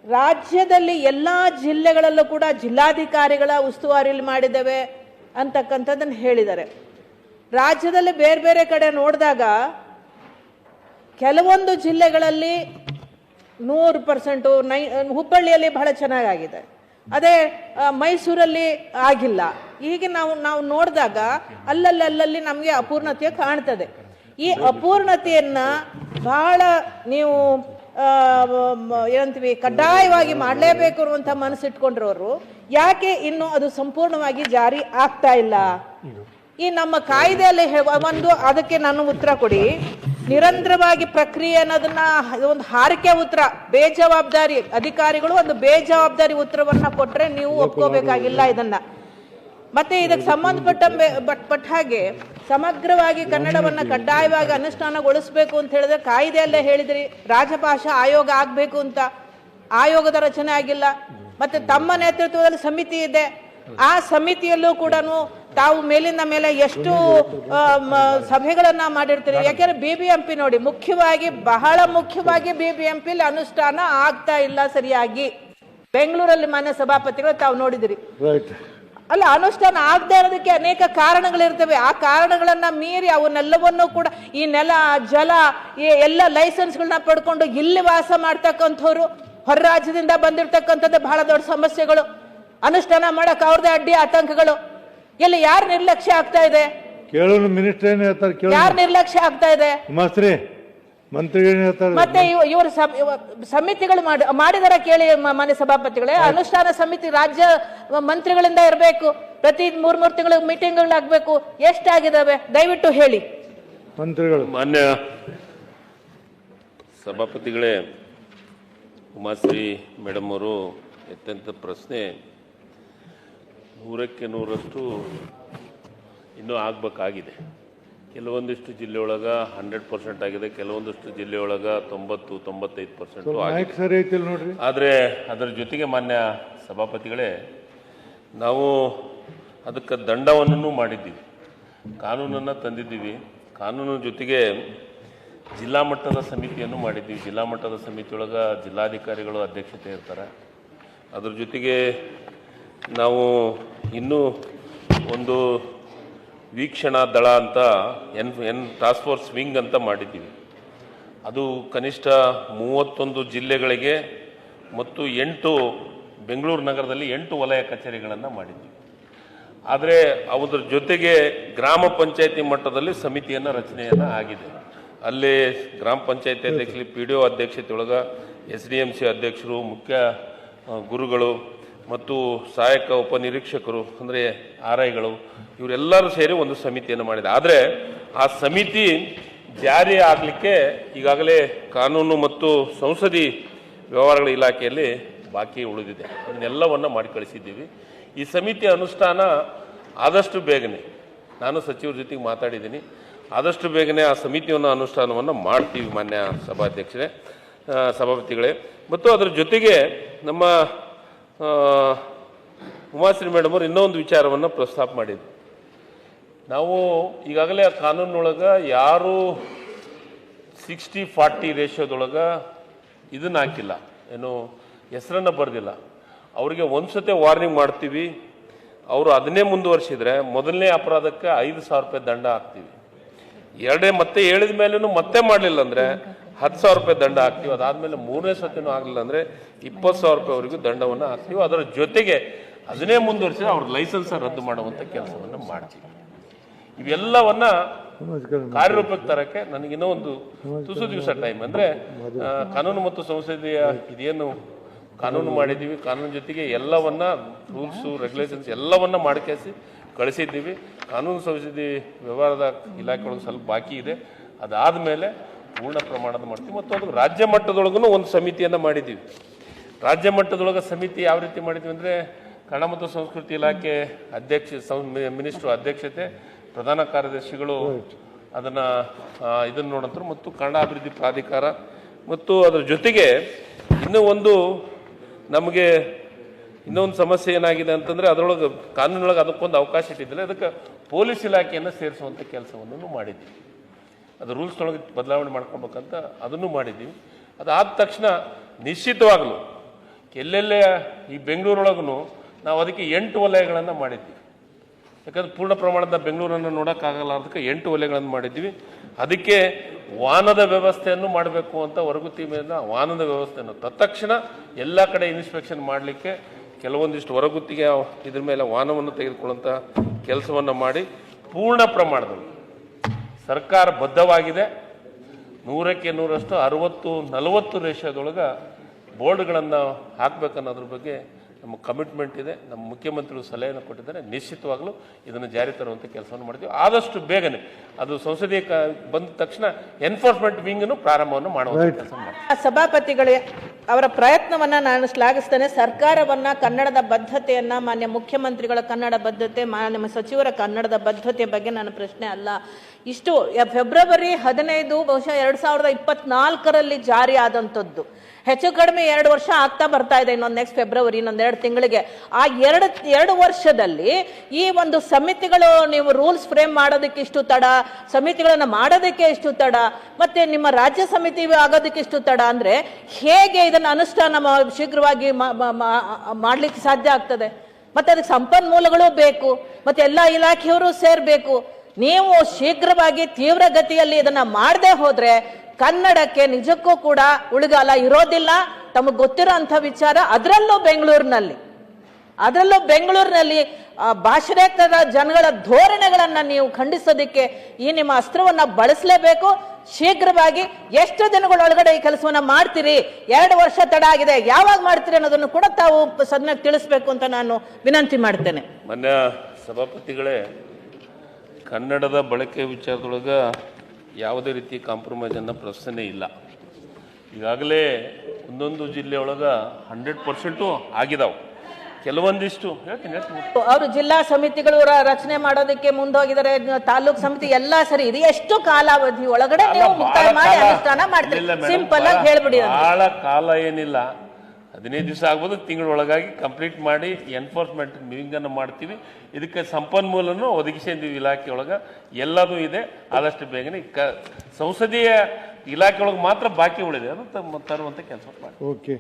ರಾಜ್ಯದಲ್ಲಿ ಎಲ್ಲ ಜಿಲ್ಲೆಗಳಲ್ಲೂ ಕೂಡ ಜಿಲ್ಲಾಧಿಕಾರಿಗಳ ಉಸ್ತುವಾರಿಯಲ್ಲಿ ಮಾಡಿದ್ದೇವೆ ಅಂತಕ್ಕಂಥದ್ದನ್ನು ಹೇಳಿದ್ದಾರೆ. ರಾಜ್ಯದಲ್ಲಿ ಬೇರೆ ಬೇರೆ ಕಡೆ ನೋಡಿದಾಗ ಕೆಲವೊಂದು ಜಿಲ್ಲೆಗಳಲ್ಲಿ 100%, ಹುಬ್ಬಳ್ಳಿಯಲ್ಲಿ ಬಹಳ ಚೆನ್ನಾಗಿದೆ, ಅದೇ ಮೈಸೂರಲ್ಲಿ ಆಗಿಲ್ಲ. ಹೀಗೆ ನಾವು ನೋಡಿದಾಗ ಅಲ್ಲಲ್ಲಿ ನಮಗೆ ಅಪೂರ್ಣತೆ ಕಾಣ್ತದೆ. ಈ ಅಪೂರ್ಣತೆಯನ್ನ ಬಹಳ ನೀವು ಏನಂತೀವಿ ಕಡ್ಡಾಯವಾಗಿ ಮಾಡಲೇಬೇಕು ಅನ್ನುವಂಥ ಮನಸ್ಸಿಟ್ಕೊಂಡಿರೋರು ಯಾಕೆ ಇನ್ನು ಅದು ಸಂಪೂರ್ಣವಾಗಿ ಜಾರಿ ಆಗ್ತಾ ಇಲ್ಲ? ಈ ನಮ್ಮ ಕಾಯ್ದೆಯಲ್ಲಿ ಅದಕ್ಕೆ ನಾನು ಉತ್ತರ ಕೊಡಿ. ನಿರಂತರವಾಗಿ ಪ್ರಕ್ರಿಯೆ ಅನ್ನೋದನ್ನ ಒಂದು ಹಾರಿಕೆ ಉತ್ತರ, ಬೇಜವಾಬ್ದಾರಿ ಅಧಿಕಾರಿಗಳು ಒಂದು ಬೇಜವಾಬ್ದಾರಿ ಉತ್ತರವನ್ನ ಕೊಟ್ರೆ ನೀವು ಒಪ್ಕೋಬೇಕಾಗಿಲ್ಲ ಇದನ್ನ. ಮತ್ತೆ ಇದಕ್ಕೆ ಸಂಬಂಧಪಟ್ಟ ಹಾಗೆ ಸಮಗ್ರವಾಗಿ ಕನ್ನಡವನ್ನ ಕಡ್ಡಾಯವಾಗಿ ಅನುಷ್ಠಾನಗೊಳಿಸಬೇಕು ಅಂತ ಹೇಳಿದ್ರೆ ಕಾಯ್ದೆಯಲ್ಲೇ ಹೇಳಿದ್ರಿ ರಾಜಭಾಷಾ ಆಯೋಗ ಆಗ್ಬೇಕು ಅಂತ. ಆಯೋಗದ ರಚನೆ ಆಗಿಲ್ಲ. ಮತ್ತೆ ತಮ್ಮ ನೇತೃತ್ವದಲ್ಲಿ ಸಮಿತಿ ಇದೆ, ಆ ಸಮಿತಿಯಲ್ಲೂ ಕೂಡ ತಾವು ಮೇಲಿಂದ ಮೇಲೆ ಎಷ್ಟು ಸಭೆಗಳನ್ನ ಮಾಡಿರ್ತೀರಿ. ಯಾಕೆಂದ್ರೆ BBMP ನೋಡಿ, ಬಹಳ ಮುಖ್ಯವಾಗಿ BBMP ಅನುಷ್ಠಾನ ಆಗ್ತಾ ಇಲ್ಲ ಸರಿಯಾಗಿ. ಬೆಂಗಳೂರಲ್ಲಿ ಮಾನ್ಯ ಸಭಾಪತಿಗಳು ತಾವು ನೋಡಿದಿರಿ ಅಲ್ಲ, ಅನುಷ್ಠಾನ ಆಗದೆ ಇರೋದಕ್ಕೆ ಅನೇಕ ಕಾರಣಗಳಿರ್ತವೆ. ಆ ಕಾರಣಗಳನ್ನ ಮೀರಿ ಅವನ್ನೆಲ್ಲವನ್ನೂ ಕೂಡ ಈ ನೆಲ ಜಲ ಎಲ್ಲ ಲೈಸೆನ್ಸ್ಗಳನ್ನ ಪಡ್ಕೊಂಡು ಇಲ್ಲಿ ವಾಸ ಮಾಡ್ತಕ್ಕಂಥವ್ರು, ಹೊರ ರಾಜ್ಯದಿಂದ ಬಂದಿರತಕ್ಕಂಥದ್ದು ಬಹಳ ದೊಡ್ಡ ಸಮಸ್ಯೆಗಳು. ಅನುಷ್ಠಾನ ಮಾಡಕ್ ಅವ್ರದೇ ಅಡ್ಡಿ ಆತಂಕಗಳು. ಎಲ್ಲಿ ಯಾರು ನಿರ್ಲಕ್ಷ್ಯ ಆಗ್ತಾ ಇದೆ? ಯಾರು ನಿರ್ಲಕ್ಷ್ಯ ಆಗ್ತಾ ಇದೆ? ಮತ್ತೆ ಇವರು ಸಮಿತಿಗಳು ಮಾಡಿದಾರ ಕೇಳಿ ಮಾನ್ಯ ಸಭಾಪತಿಗಳೇ. ಅನುಷ್ಠಾನ ಸಮಿತಿ ರಾಜ್ಯ ಮಂತ್ರಿಗಳಿಂದ ಇರಬೇಕು, ಪ್ರತಿ 3 ತಿಂಗಳಿಗೆ ಮೀಟಿಂಗ್ಗಳಾಗಬೇಕು. ಎಷ್ಟಾಗಿದ್ದಾವೆ ದಯವಿಟ್ಟು ಹೇಳಿ ಮಂತ್ರಿಗಳು. ಮಾನ್ಯ ಸಭಾಪತಿಗಳೇ, ಉಮಾಶ್ರೀ ಮೇಡಮ್ ಅವರು ಎತ್ತಂತ ಪ್ರಶ್ನೆ 100ಕ್ಕೆ 100ರಷ್ಟು ಇನ್ನೂ ಆಗಬೇಕಾಗಿದೆ. ಕೆಲವೊಂದಿಷ್ಟು ಜಿಲ್ಲೆಯೊಳಗ 100% ಆಗಿದೆ, ಕೆಲವೊಂದಿಷ್ಟು ಜಿಲ್ಲೆಯೊಳಗ 90-95% ಆಗಿದೆ. ಆದರೆ ಅದರ ಜೊತೆಗೆ ಮಾನ್ಯ ಸಭಾಪತಿಗಳೇ, ನಾವು ಅದಕ್ಕೆ ದಂಡವನ್ನು ಮಾಡಿದ್ದೀವಿ, ಕಾನೂನನ್ನು ತಂದಿದ್ದೀವಿ. ಕಾನೂನಿನ ಜೊತೆಗೆ ಜಿಲ್ಲಾ ಮಟ್ಟದ ಸಮಿತಿಯನ್ನು ಮಾಡಿದ್ದೀವಿ. ಜಿಲ್ಲಾ ಮಟ್ಟದ ಸಮಿತಿಯೊಳಗೆ ಜಿಲ್ಲಾಧಿಕಾರಿಗಳು ಅಧ್ಯಕ್ಷತೆ ಇರ್ತಾರೆ. ಅದ್ರ ಜೊತೆಗೆ ನಾವು ಇನ್ನೂ ಒಂದು ವೀಕ್ಷಣಾ ದಳ ಅಂತ ಟಾಸ್ಕ್ ಫೋರ್ಸ್ ವಿಂಗ್ ಅಂತ ಮಾಡಿದ್ದೀವಿ. ಅದು ಕನಿಷ್ಠ 31 ಜಿಲ್ಲೆಗಳಿಗೆ ಮತ್ತು 8 ಬೆಂಗಳೂರು ನಗರದಲ್ಲಿ 8 ವಲಯ ಕಚೇರಿಗಳನ್ನು ಮಾಡಿದ್ದೀವಿ. ಆದರೆ ಅದರ ಜೊತೆಗೆ ಗ್ರಾಮ ಪಂಚಾಯತಿ ಮಟ್ಟದಲ್ಲಿ ಸಮಿತಿಯನ್ನು ರಚನೆಯನ್ನು ಆಗಿದೆ. ಅಲ್ಲಿ ಗ್ರಾಮ ಪಂಚಾಯತಿ ಅಧ್ಯಕ್ಷರು, PDO ಅಧ್ಯಕ್ಷತೆಯೊಳಗೆ SDMC ಅಧ್ಯಕ್ಷರು, ಮುಖ್ಯ ಗುರುಗಳು ಮತ್ತು ಸಹಾಯಕ ಉಪನಿರೀಕ್ಷಕರು ಅಂದರೆ RIಗಳು ಇವರೆಲ್ಲರೂ ಸೇರಿ ಒಂದು ಸಮಿತಿಯನ್ನು ಮಾಡಿದೆ. ಆದರೆ ಆ ಸಮಿತಿ ಜಾರಿ ಆಗಲಿಕ್ಕೆ ಈಗಾಗಲೇ ಕಾನೂನು ಮತ್ತು ಸಂಸದೀಯ ವ್ಯವಹಾರಗಳ ಇಲಾಖೆಯಲ್ಲಿ ಬಾಕಿ ಉಳಿದಿದೆ. ಅದನ್ನೆಲ್ಲವನ್ನು ಮಾಡಿ ಕಳಿಸಿದ್ದೀವಿ. ಈ ಸಮಿತಿ ಅನುಷ್ಠಾನ ಆದಷ್ಟು ಬೇಗನೆ, ನಾನು ಸಚಿವರ ಜೊತೆಗೆ ಮಾತಾಡಿದ್ದೀನಿ, ಆದಷ್ಟು ಬೇಗನೆ ಆ ಸಮಿತಿಯನ್ನು ಅನುಷ್ಠಾನವನ್ನು ಮಾಡ್ತೀವಿ ಮಾನ್ಯ ಸಭಾಪತಿಗಳೇ. ಮತ್ತು ಅದರ ಜೊತೆಗೆ ನಮ್ಮ ಉಮಾಶ್ರೀ ಮೇಡಮ್ ಅವರು ಇನ್ನೊಂದು ವಿಚಾರವನ್ನು ಪ್ರಸ್ತಾಪ ಮಾಡಿದ್ರು. ನಾವು ಈಗಾಗಲೇ ಆ ಕಾನೂನೊಳಗೆ ಯಾರು 60-40 ರೇಷಿಯೋದೊಳಗೆ ಇದನ್ನು ಹಾಕಿಲ್ಲ, ಏನು ಹೆಸರನ್ನು ಬರೆದಿಲ್ಲ, ಅವರಿಗೆ ಒಂದ್ಸತಿ ವಾರ್ನಿಂಗ್ ಮಾಡ್ತೀವಿ. ಅವರು ಅದನ್ನೇ ಮುಂದುವರಿಸಿದ್ರೆ ಮೊದಲನೇ ಅಪರಾಧಕ್ಕೆ 5,000 ರೂಪಾಯಿ ದಂಡ ಹಾಕ್ತೀವಿ. ಮತ್ತೆ ಹೇಳಿದ ಮೇಲೂ ಮತ್ತೆ ಮಾಡಲಿಲ್ಲ ಅಂದರೆ 10,000 ರೂಪಾಯಿ ದಂಡ ಹಾಕ್ತೀವಿ. ಅದಾದಮೇಲೆ 3ನೇ ಸತಿನೂ ಆಗಲಿಲ್ಲ ಅಂದರೆ 20,000 ರೂಪಾಯಿವರೆಗೂ ದಂಡವನ್ನು ಹಾಕ್ತೀವಿ. ಅದರ ಜೊತೆಗೆ ಅದನ್ನೇ ಮುಂದುವರಿಸಿದ್ರೆ ಅವ್ರ ಲೈಸೆನ್ಸ್ ರದ್ದು ಮಾಡುವಂಥ ಕೆಲಸವನ್ನು ಮಾಡ್ತೀವಿ. ಇವೆಲ್ಲವನ್ನ ಕಾರ್ಯರೂಪಕ್ಕೆ ತರಕ್ಕೆ ನನಗಿನ್ನೂ ಒಂದು ತುಸು ದಿವಸ ಟೈಮ್. ಅಂದರೆ ಕಾನೂನು ಮತ್ತು ಸಂಸದೀಯ ಇದೇನು ಕಾನೂನು ಮಾಡಿದ್ದೀವಿ, ಕಾನೂನು ಜೊತೆಗೆ ಎಲ್ಲವನ್ನ ರೂಲ್ಸು ರೆಗ್ಯುಲೇಷನ್ಸ್ ಎಲ್ಲವನ್ನ ಮಾಡ್ಕೇಸಿ ಕಳಿಸಿದ್ದೀವಿ. ಕಾನೂನು ಸಂಸದೀಯ ವ್ಯವಹಾರದ ಇಲಾಖೆ ಒಳಗೆ ಸ್ವಲ್ಪ ಬಾಕಿ ಇದೆ, ಅದಾದಮೇಲೆ ಪೂರ್ಣ ಪ್ರಮಾಣದ ಮಾಡ್ತೀವಿ. ಮತ್ತು ಅದು ರಾಜ್ಯ ಮಟ್ಟದೊಳಗೂ ಒಂದು ಸಮಿತಿಯನ್ನು ಮಾಡಿದ್ದೀವಿ. ರಾಜ್ಯ ಮಟ್ಟದೊಳಗೆ ಸಮಿತಿ ಯಾವ ರೀತಿ ಮಾಡಿದ್ವಿ ಅಂದರೆ ಕನ್ನಡ ಮತ್ತು ಸಂಸ್ಕೃತಿ ಇಲಾಖೆ ಮಿನಿಸ್ಟ್ರು ಅಧ್ಯಕ್ಷತೆ, ಪ್ರಧಾನ ಕಾರ್ಯದರ್ಶಿಗಳು ಇದನ್ನು ನೋಡಂತರು, ಮತ್ತು ಕನ್ನಡ ಅಭಿವೃದ್ಧಿ ಪ್ರಾಧಿಕಾರ. ಮತ್ತು ಅದರ ಜೊತೆಗೆ ನಮಗೆ ಇನ್ನೊಂದು ಸಮಸ್ಯೆ ಏನಾಗಿದೆ ಅಂತಂದರೆ ಅದರೊಳಗೆ ಕಾನೂನೊಳಗೆ ಅದಕ್ಕೊಂದು ಅವಕಾಶ ಇಟ್ಟಿದ್ದಿಲ್ಲ, ಅದಕ್ಕೆ ಪೊಲೀಸ್ ಇಲಾಖೆಯನ್ನು ಸೇರಿಸುವಂಥ ಕೆಲಸವನ್ನು ಮಾಡಿದ್ದೀವಿ. ಅದು ರೂಲ್ಸ್ನೊಳಗೆ ಬದಲಾವಣೆ ಮಾಡ್ಕೊಬೇಕಂತ ಅದನ್ನು ಮಾಡಿದ್ದೀವಿ. ಅದಾದ ತಕ್ಷಣ ನಿಶ್ಚಿತವಾಗಲೂ ಎಲ್ಲೆಲ್ಲೇ ಈ ಬೆಂಗಳೂರೊಳಗೂ ನಾವು ಅದಕ್ಕೆ 8 ವಲಯಗಳನ್ನು ಮಾಡಿದ್ವಿ. ಯಾಕಂದ್ರೆ ಪೂರ್ಣ ಪ್ರಮಾಣದ ಬೆಂಗಳೂರನ್ನು ನೋಡೋಕ್ಕಾಗಲಾರ್ದಕ್ಕೆ 8 ವಲಯಗಳನ್ನು ಮಾಡಿದ್ವಿ. ಅದಕ್ಕೆ ವಾಹನದ ವ್ಯವಸ್ಥೆಯನ್ನು ಮಾಡಬೇಕು ಅಂತ ಹೊರಗುತ್ತಿ ಮೇಲೆ ವಾಹನದ ವ್ಯವಸ್ಥೆಯನ್ನು ತತ್ಕ್ಷಣ ಎಲ್ಲ ಕಡೆ ಇನ್ಸ್ಪೆಕ್ಷನ್ ಮಾಡಲಿಕ್ಕೆ ಕೆಲವೊಂದಿಷ್ಟು ಹೊರಗುತ್ತಿಗೆ ಇದ್ರ ಮೇಲೆ ವಾಹನವನ್ನು ತೆಗೆದುಕೊಳ್ಳುವಂಥ ಕೆಲಸವನ್ನು ಮಾಡಿ ಪೂರ್ಣ ಪ್ರಮಾಣದಲ್ಲಿ ಸರ್ಕಾರ ಬದ್ಧವಾಗಿದೆ. 100ಕ್ಕೆ 100ರಷ್ಟು 60-40 ರೇಷಿಯೋದೊಳಗೆ ಬೋರ್ಡ್ಗಳನ್ನು ಹಾಕಬೇಕನ್ನೋದ್ರ ಬಗ್ಗೆ ನಮ್ಮ ಕಮಿಟ್ಮೆಂಟ್ ಇದೆ. ನಮ್ಮ ಮುಖ್ಯಮಂತ್ರಿಗಳು ಸಲಹೆಯನ್ನು ಕೊಟ್ಟಿದ್ದಾರೆ. ನಿಶ್ಚಿತವಾಗಲೂ ಇದನ್ನು ಜಾರಿ ತರುವಂಥ ಕೆಲಸವನ್ನು ಮಾಡ್ತೀವಿ. ಆದಷ್ಟು ಬೇಗನೆ ಅದು ಸಂಸದೀಯ ಬಂದ ತಕ್ಷಣ ಎನ್ಫೋರ್ಸ್ಮೆಂಟ್ ವಿಂಗ್ನು ಪ್ರಾರಂಭವನ್ನು ಮಾಡುವಂಥ ಕೆಲಸ ಮಾಡ್ತೀವಿ. ಸಭಾಪತಿಗಳೇ, ಅವರ ಪ್ರಯತ್ನವನ್ನ ನಾನು ಶ್ಲಾಘಿಸ್ತೇನೆ. ಸರ್ಕಾರವನ್ನ ಕನ್ನಡದ ಬದ್ಧತೆಯನ್ನ, ಮಾನ್ಯ ಮುಖ್ಯಮಂತ್ರಿಗಳ ಕನ್ನಡ ಬದ್ಧತೆ, ಮಾನ್ಯ ಸಚಿವರ ಕನ್ನಡದ ಬದ್ಧತೆ ಬಗ್ಗೆ ನನ್ನ ಪ್ರಶ್ನೆ ಅಲ್ಲ. ಇಷ್ಟು ಫೆಬ್ರವರಿ 15 ಬಹುಶಃ 2024ರಲ್ಲಿ ಜಾರಿ ಆದಂಥದ್ದು. ಹೆಚ್ಚು ಕಡಿಮೆ 2 ವರ್ಷ ಆಗ್ತಾ ಬರ್ತಾ ಇದೆ. ಇನ್ನೊಂದು ನೆಕ್ಸ್ಟ್ ಫೆಬ್ರವರಿ, ಇನ್ನೊಂದು 2 ತಿಂಗಳಿಗೆ. ಆ ಎರಡು ವರ್ಷದಲ್ಲಿ ಈ ಒಂದು ಸಮಿತಿಗಳು, ನೀವು ರೂಲ್ಸ್ ಫ್ರೇಮ್ ಮಾಡೋದಕ್ಕೆ ಇಷ್ಟು ತಡ, ಸಮಿತಿಗಳನ್ನ ಮಾಡೋದಕ್ಕೆ ಇಷ್ಟು ತಡ, ಮತ್ತೆ ನಿಮ್ಮ ರಾಜ್ಯ ಸಮಿತಿ ಆಗೋದಕ್ಕೆ ಇಷ್ಟು ತಡ ಅಂದ್ರೆ ಹೇಗೆ ಇದನ್ನ ಅನುಷ್ಠಾನ ಶೀಘ್ರವಾಗಿ ಮಾಡ್ಲಿಕ್ಕೆ ಸಾಧ್ಯ ಆಗ್ತದೆ? ಮತ್ತೆ ಅದಕ್ಕೆ ಸಂಪನ್ಮೂಲಗಳು ಬೇಕು, ಮತ್ತೆ ಎಲ್ಲ ಇಲಾಖೆಯವರು ಸೇರ್ಬೇಕು. ನೀವು ಶೀಘ್ರವಾಗಿ ತೀವ್ರಗತಿಯಲ್ಲಿ ಇದನ್ನ ಮಾಡದೆ ಹೋದ್ರೆ ಕನ್ನಡಕ್ಕೆ ನಿಜಕ್ಕೂ ಕೂಡ ಉಳಿಗಾಲ ಇರೋದಿಲ್ಲ. ತಮಗೆ ಗೊತ್ತಿರೋ ಅಂಥ ವಿಚಾರ. ಅದರಲ್ಲೂ ಬೆಂಗಳೂರಿನಲ್ಲಿ ಭಾಷಣೇತರ ಜನಗಳ ಧೋರಣೆಗಳನ್ನ ನೀವು ಖಂಡಿಸೋದಕ್ಕೆ ಈ ನಿಮ್ಮ ಅಸ್ತ್ರವನ್ನ ಬಳಸಲೇಬೇಕು. ಶೀಘ್ರವಾಗಿ ಎಷ್ಟು ದಿನಗಳೊಳಗಡೆ ಈ ಕೆಲಸವನ್ನ ಮಾಡ್ತೀರಿ? 2 ವರ್ಷ ತಡ ಆಗಿದೆ, ಯಾವಾಗ ಮಾಡ್ತೀರಿ ಅನ್ನೋದನ್ನು ಕೂಡ ತಾವು ಸದನಕ್ಕೆ ತಿಳಿಸ್ಬೇಕು ಅಂತ ನಾನು ವಿನಂತಿ ಮಾಡ್ತೇನೆ. ಮಾನ್ಯ ಸಭಾಪತಿಗಳೇ, ಕನ್ನಡದ ಬಳಕೆ ವಿಚಾರದೊಳಗೆ ಯಾವುದೇ ರೀತಿ ಕಾಂಪ್ರಮೈಸ್ ಅನ್ನೋ ಪ್ರಶ್ನೆ ಇಲ್ಲ. ಈಗಾಗಲೇ ಒಂದೊಂದು ಜಿಲ್ಲೆಯೊಳಗೆ 100% ಆಗಿದಾವೆ. ಕೆಲವೊಂದಿಷ್ಟು ಹೇಳ್ತೀನಿ. ಅವರು ಜಿಲ್ಲಾ ಸಮಿತಿಗಳು ರಚನೆ ಮಾಡೋದಕ್ಕೆ ಮುಂದೋಗಿದ್ದಾರೆ. ತಾಲೂಕ್ ಸಮಿತಿ ಎಲ್ಲ ಸರಿ ಇದೆ. ಎಷ್ಟು ಕಾಲಾವಧಿ ಒಳಗಡೆ ನೀವು ಮುಕ್ತಾಯ ಮಾಡಿ ಅನುಷ್ಠಾನ ಮಾಡ್ತೀರಿ? ಸಿಂಪಲ್ ಆಗಿ ಹೇಳ್ಬಿಡಿ. ಬಹಳ ಕಾಲ ಏನಿಲ್ಲ, 15 ದಿವಸ ಆಗ್ಬೋದು, ತಿಂಗಳೊಳಗಾಗಿ ಕಂಪ್ಲೀಟ್ ಮಾಡಿ ಎನ್ಫೋರ್ಸ್ಮೆಂಟ್ ವಿಂಗ್ ಅನ್ನು ಮಾಡ್ತೀವಿ. ಇದಕ್ಕೆ ಸಂಪನ್ಮೂಲನು ಒದಗಿಸಿದ್ದೀವಿ. ಇಲಾಖೆಯೊಳಗೆ ಎಲ್ಲದೂ ಇದೆ. ಆದಷ್ಟು ಬೇಗನೆ ಸಂಸದೀಯ ಇಲಾಖೆಯೊಳಗೆ ಮಾತ್ರ ಬಾಕಿ ಉಳಿದೆ, ಅದು ತರುವಂಥ ಕೆಲಸ ಮಾಡಿ. ಓಕೆ.